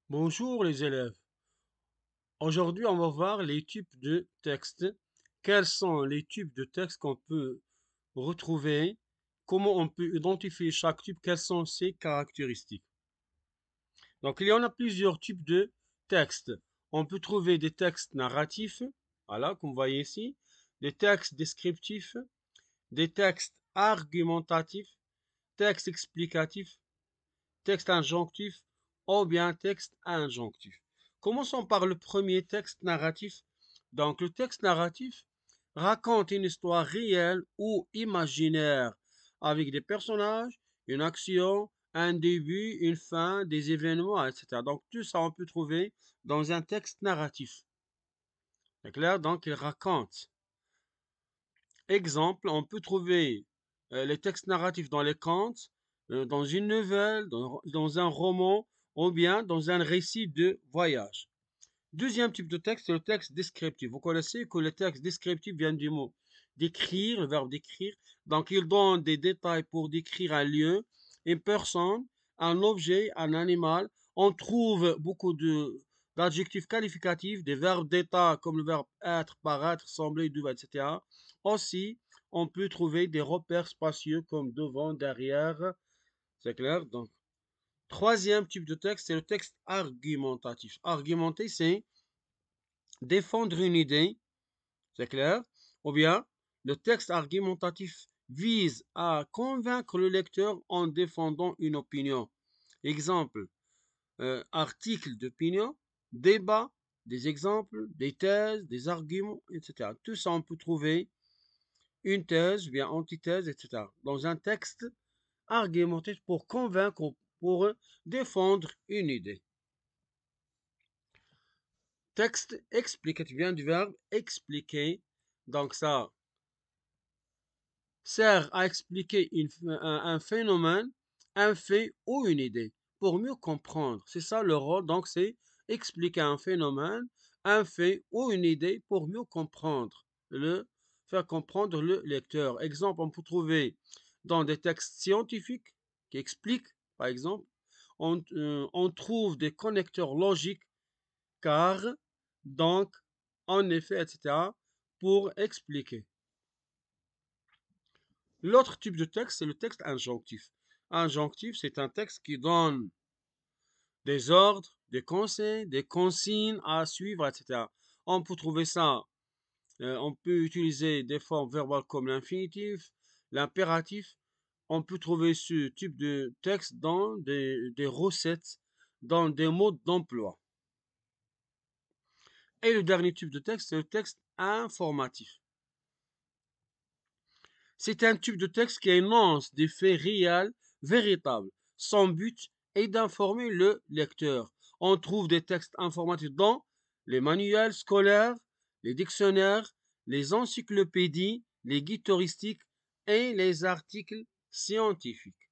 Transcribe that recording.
Bonjour les élèves. Aujourd'hui, on va voir les types de textes. Quels sont les types de textes qu'on peut retrouver? Comment on peut identifier chaque type? Quelles sont ses caractéristiques? Donc, il y en a plusieurs types de textes. On peut trouver des textes narratifs, voilà, comme vous voyez ici, des textes descriptifs, des textes argumentatifs, textes explicatifs, texte injonctif ou bien texte injonctif. Commençons par le premier texte narratif. Donc, le texte narratif raconte une histoire réelle ou imaginaire avec des personnages, une action, un début, une fin, des événements, etc. Donc, tout ça, on peut trouver dans un texte narratif. C'est clair? Donc, il raconte. Exemple, on peut trouver les textes narratifs dans les contes, dans une nouvelle, dans un roman ou bien dans un récit de voyage. Deuxième type de texte, c'est le texte descriptif. Vous connaissez que le texte descriptif vient du mot décrire, le verbe décrire. Donc, il donne des détails pour décrire un lieu, une personne, un objet, un animal. On trouve beaucoup d'adjectifs qualificatifs, des verbes d'état comme le verbe être, paraître, sembler, devoir, etc. Aussi, on peut trouver des repères spatiaux comme devant, derrière. C'est clair? Donc, troisième type de texte, c'est le texte argumentatif. Argumenter, c'est défendre une idée, c'est clair? Ou bien, le texte argumentatif vise à convaincre le lecteur en défendant une opinion. Exemple, article d'opinion, débat, des exemples, des thèses, des arguments, etc. Tout ça, on peut trouver une thèse, bien antithèse, etc. dans un texte argumentatif pour convaincre ou pour défendre une idée. Texte explicatif vient du verbe expliquer. Donc ça sert à expliquer un phénomène, un fait ou une idée pour mieux comprendre. C'est ça le rôle. Donc c'est expliquer un phénomène, un fait ou une idée pour mieux comprendre, faire comprendre le lecteur. Exemple, on peut trouver dans des textes scientifiques qui expliquent, par exemple, on trouve des connecteurs logiques car, donc, en effet, etc., pour expliquer. L'autre type de texte, c'est le texte injonctif. Injonctif, c'est un texte qui donne des ordres, des conseils, des consignes à suivre, etc. On peut trouver ça, on peut utiliser des formes verbales comme l'infinitif, l'impératif. On peut trouver ce type de texte dans des recettes, dans des modes d'emploi. Et le dernier type de texte, c'est le texte informatif. C'est un type de texte qui énonce des faits réels, véritables. Son but est d'informer le lecteur. On trouve des textes informatifs dans les manuels scolaires, les dictionnaires, les encyclopédies, les guides touristiques et les articles scientifiques.